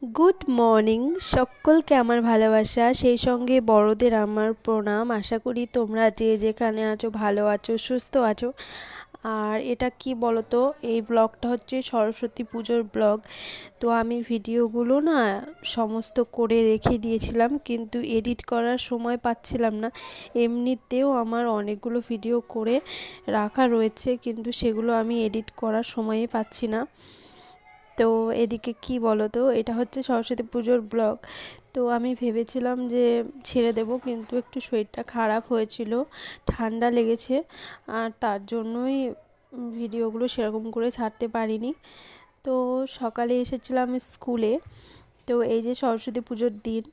Good morning সকলকে আমার ভালোবাসা, সেই সঙ্গে বড়দের আমার প্রণাম। আশা করি তোমরা যে যেখানে আছো ভালো আছো, সুস্থ আছো। আর এটা কি বলো তো, এই ব্লগটা হচ্ছে সরস্বতী পুজোর ব্লগ। তো আমি ভিডিওগুলো না সমস্ত করে রেখে দিয়েছিলাম, কিন্তু এডিট করার সময় পাচ্ছিলাম না। এমনিতেও আমার অনেকগুলো ভিডিও করে রাখা রয়েছে, কিন্তু সেগুলো আমি এডিট করার সময়ই পাচ্ছি না। তো এদিকে কি বলো তো, এটা হচ্ছে সরস্বতী পুজোর ব্লগ। তো আমি ভেবেছিলাম যে ছেড়ে দেব, কিন্তু একটু শরীরটা খারাপ হয়েছিল, ঠান্ডা লেগেছে, আর তার জন্যই ভিডিওগুলো সেরকম করে ছাড়তে পারিনি। তো সকালে এসেছিলাম স্কুলে। তো এই যে সরস্বতী পুজোর দিন,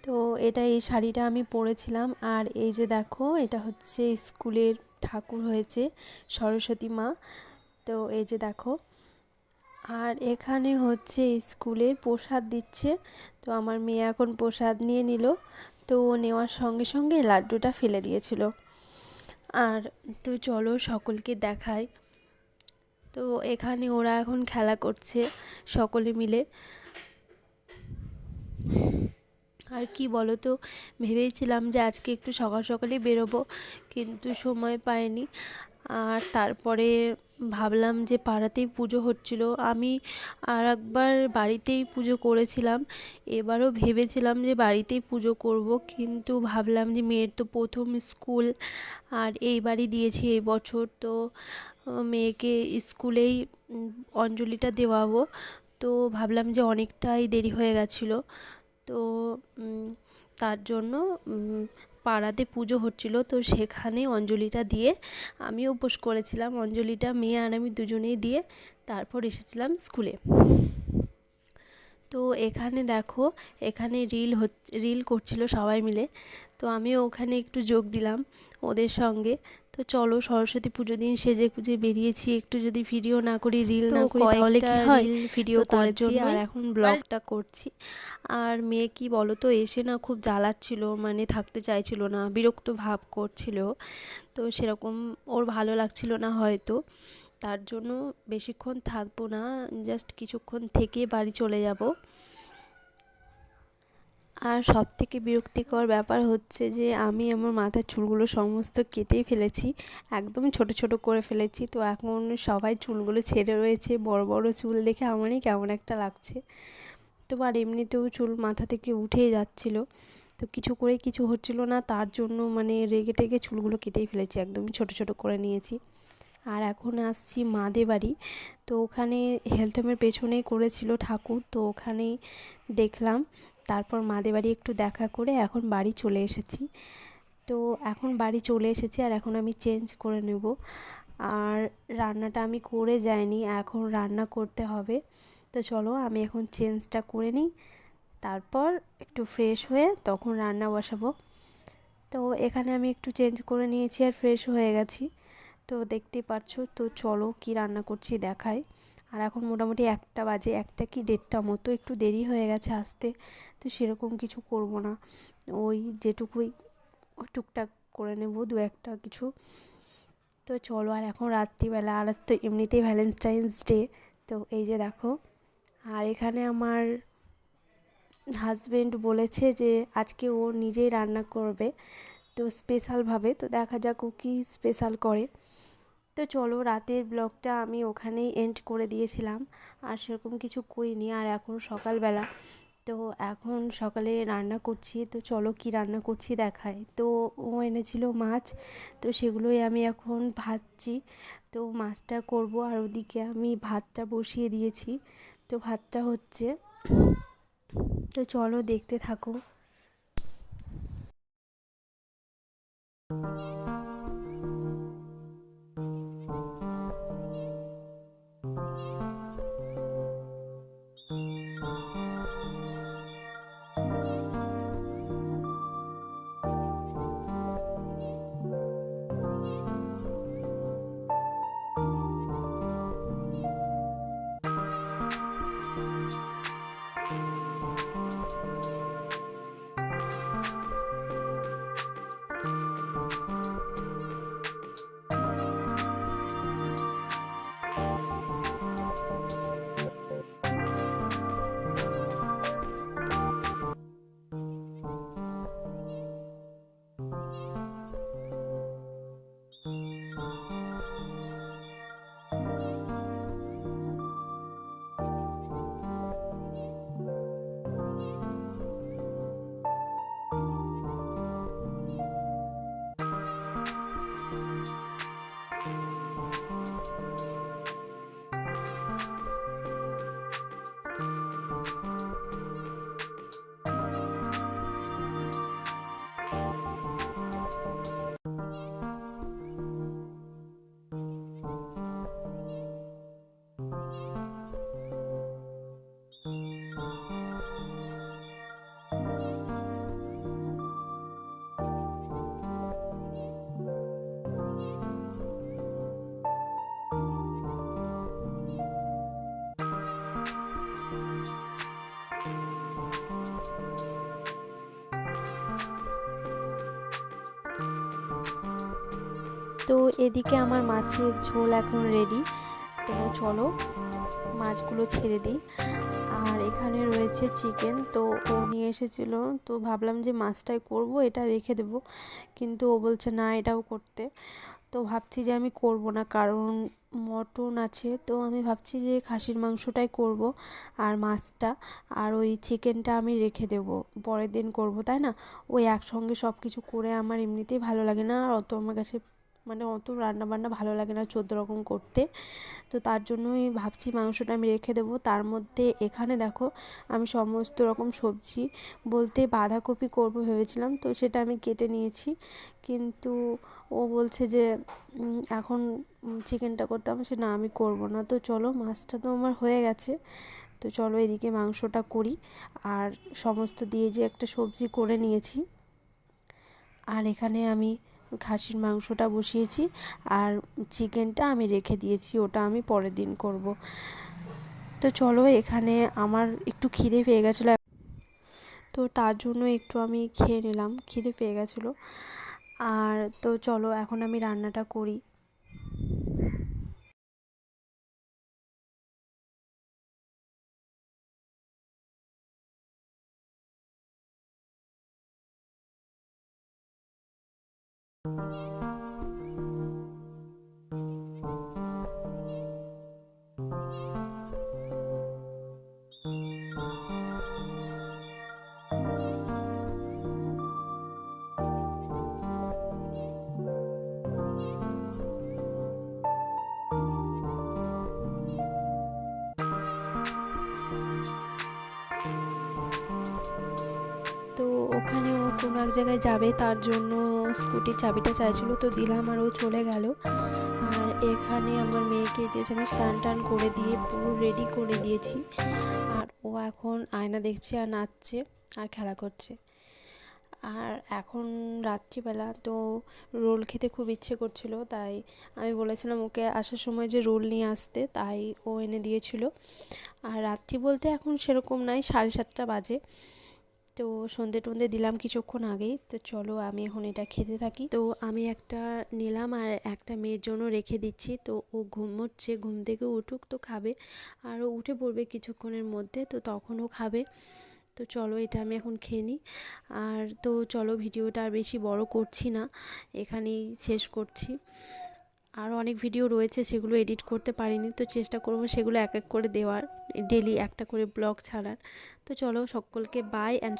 তো এই শাড়িটা আমি পরেছিলাম। আর এই যে দেখো, এটা হচ্ছে স্কুলের ঠাকুর হয়েছে সরস্বতী মা। তো এই যে দেখো, আর এখানে হচ্ছে স্কুলের প্রসাদ দিচ্ছে। তো আমার মেয়ে এখন প্রসাদ নিয়ে নিল। তো ও নেওয়ার সঙ্গে সঙ্গে লাড্ডুটা ফেলে দিয়েছিল। আর তো চলো সকলকে দেখাই। তো এখানে ওরা এখন খেলা করছে সকলে মিলে। আর কি বলো তো, ভেবেছিলাম যে আজকে একটু সকাল সকালই বেরোবো, কিন্তু সময় পাইনি। আর তারপরে ভাবলাম যে পাড়াতেই পুজো হচ্ছিল, আমি আর একবার বাড়িতেই পুজো করেছিলাম, এবারও ভেবেছিলাম যে বাড়িতেই পুজো করব, কিন্তু ভাবলাম যে মেয়ের তো প্রথম স্কুল, আর এইবারই দিয়েছি এই বছর, তো মেয়েকে স্কুলেই অঞ্জলিটা দেওয়াবো। তো ভাবলাম যে অনেকটাই দেরি হয়ে গেছিলো, তো তার জন্য পাড়াতে পুজো হচ্ছিল, তো সেখানে অঞ্জলিটা দিয়ে আমি উপোস করেছিলাম। অঞ্জলিটা মেয়ে আর আমি দুজনেই দিয়ে তারপর এসেছিলাম স্কুলে। তো এখানে দেখো, এখানে রিল করছিল সবাই মিলে, তো আমিও ওখানে একটু যোগ দিলাম ওদের সঙ্গে। তো চলো, সরস্বতী পুজো দিন সেজে গুজে বেরিয়েছি, একটু যদি ভিডিও না করি, রিল না করি, তাহলে কি হয়? ভিডিও করেছি আর এখন ব্লগটা করছি। আর মেয়ে কি বলো তো, এসে না খুব জ্বালাচ্ছিল, মানে থাকতে চাইছিল না, বিরক্ত ভাব করছিল। তো সেরকম ওর ভালো লাগছিল না হয়তো, তার জন্য বেশিক্ষণ থাকবো না, জাস্ট কিছুক্ষণ থেকে বাড়ি চলে যাব। আর সবথেকে বিরক্তিকর ব্যাপার হচ্ছে যে আমি আমার মাথার চুলগুলো সমস্ত কেটেই ফেলেছি, একদম ছোট ছোট করে ফেলেছি। তো এখন সবাই চুলগুলো ছেড়ে রয়েছে, বড় বড় চুল দেখে আমারই কেমন একটা লাগছে। তো আর এমনিতেও চুল মাথা থেকে উঠেই যাচ্ছিল, তো কিছু করে কিছু হচ্ছিল না, তার জন্য মানে রেগে টেগে চুলগুলো কেটেই ফেলেছি, একদমই ছোট ছোট করে নিয়েছি। আর এখন আসছি মাদের বাড়ি। তো ওখানে হেলথ হোমের পেছনেই করেছিল ঠাকুর, তো ওখানেই দেখলাম। তারপর মাদের বাড়ি একটু দেখা করে এখন বাড়ি চলে এসেছি। তো এখন বাড়ি চলে এসেছি, আর এখন আমি চেঞ্জ করে নেব। আর রান্নাটা আমি করে যাইনি, এখন রান্না করতে হবে। তো চলো আমি এখন চেঞ্জটা করে নিই, তারপর একটু ফ্রেশ হয়ে তখন রান্না বসাবো। তো এখানে আমি একটু চেঞ্জ করে নিয়েছি আর ফ্রেশ হয়ে গেছি। তো দেখতেই পাচ্ছ, তো চলো কি রান্না করছি দেখাই। আর এখন মোটামুটি 1টা বাজে, 1টা কি 1:30 মতো, একটু দেরি হয়ে গেছে আসতে। তো সেরকম কিছু করব না, ওই যেটুকুই ওই টুকটাক করে নেব, দু একটা কিছু। তো চলো, আর এখন রাত্রিবেলা, আর আজ তো এমনিতেই ভ্যালেন্টাইন্স ডে। তো এই যে দেখো, আর এখানে আমার হাজবেন্ড বলেছে যে আজকে ও নিজেই রান্না করবে, তো স্পেশালভাবে। তো দেখা যাক ও কী স্পেশাল করে। তো চলো, রাতের ব্লগটা আমি ওখানেই এন্ড করে দিয়েছিলাম, আর সেরকম কিছু করিনি। আর এখন সকালবেলা, তো এখন সকালে রান্না করছি। তো চলো কি রান্না করছি দেখাই। তো ও এনেছিল মাছ, তো সেগুলোই আমি এখন ভাজছি। তো মাছটা করব, আর ওদিকে আমি ভাতটা বসিয়ে দিয়েছি। তো ভাতটা হচ্ছে, তো চলো দেখতে থাকো। তো এদিকে আমার মাছের ঝোল এখন রেডি। তো চলো মাছগুলো ছেড়ে দিই। আর এখানে রয়েছে চিকেন, তো ও নিয়ে এসেছিলো, তো ভাবলাম যে মাছটাই করব, এটা রেখে দেবো, কিন্তু ও বলছে না এটাও করতে। তো ভাবছি যে আমি করব না, কারণ মটন আছে, তো আমি ভাবছি যে খাসির মাংসটাই করব আর মাছটা, আর ওই চিকেনটা আমি রেখে দেব, পরের দিন করব, তাই না? ওই একসঙ্গে সব কিছু করে আমার এমনিতেই ভালো লাগে না, আর অত আমার কাছে মানে অত রান্নাবান্না ভালো লাগে না 14 রকম করতে। তো তার জন্যই ভাবছি মাংসটা আমি রেখে দেবো। তার মধ্যে এখানে দেখো আমি সমস্ত রকম সবজি বলতে বাঁধাকপি করব ভেবেছিলাম, তো সেটা আমি কেটে নিয়েছি, কিন্তু ও বলছে যে এখন চিকেনটা করতে হবে, সে না আমি করব না। তো চলো, মাছটা তো আমার হয়ে গেছে, তো চলো এদিকে মাংসটা করি। আর সমস্ত দিয়ে যে একটা সবজি করে নিয়েছি, আর এখানে আমি খাসির মাংসটা বসিয়েছি, আর চিকেনটা আমি রেখে দিয়েছি, ওটা আমি পরের দিন করব। তো চলো, এখানে আমার একটু খিদে পেয়ে গেছিলো, তো তার জন্য একটু আমি খেয়ে নিলাম, খিদে পেয়ে গেছিলো। আর তো চলো এখন আমি রান্নাটা করি। তো ওখানে ও কোনো এক জায়গায় যাবে, তার জন্য স্কুটির চাবিটা চাইছিলো, তো দিলাম আর ও চলে গেল। আর এখানে আমার মেয়েকে যে আমি স্নান টান করে দিয়ে পুরো রেডি করে দিয়েছি, আর ও এখন আয়না দেখছে আর নাচছে আর খেলা করছে। আর এখন রাত্রিবেলা, তো রোল খেতে খুব ইচ্ছে করছিল, তাই আমি বলেছিলাম ওকে আসার সময় যে রোল নিয়ে আসতে, তাই ও এনে দিয়েছিল। আর রাত্রি বলতে এখন সেরকম নাই, 7:30 বাজে, তো সন্ধে টন্ধে দিলাম কিছুক্ষণ আগেই। তো চলো আমি এখন এটা খেতে থাকি। তো আমি একটা নিলাম আর একটা মেয়ের জন্য রেখে দিচ্ছি, তো ও ঘুমোচ্ছে, ঘুম থেকে উঠুক তো খাবে, আর ও উঠে পড়বে কিছুক্ষণের মধ্যে, তো তখন ও খাবে। তো চলো এটা আমি এখন খেয়ে নিই। আর তো চলো ভিডিওটা আর বেশি বড় করছি না, এখানেই শেষ করছি। আরও অনেক ভিডিও রয়েছে, সেগুলো এডিট করতে পারিনি, তো চেষ্টা করবো সেগুলো এক এক করে দেওয়ার, ডেলি একটা করে ব্লগ ছাড়ার। তো চলো সকলকে বাই অ্যান্ড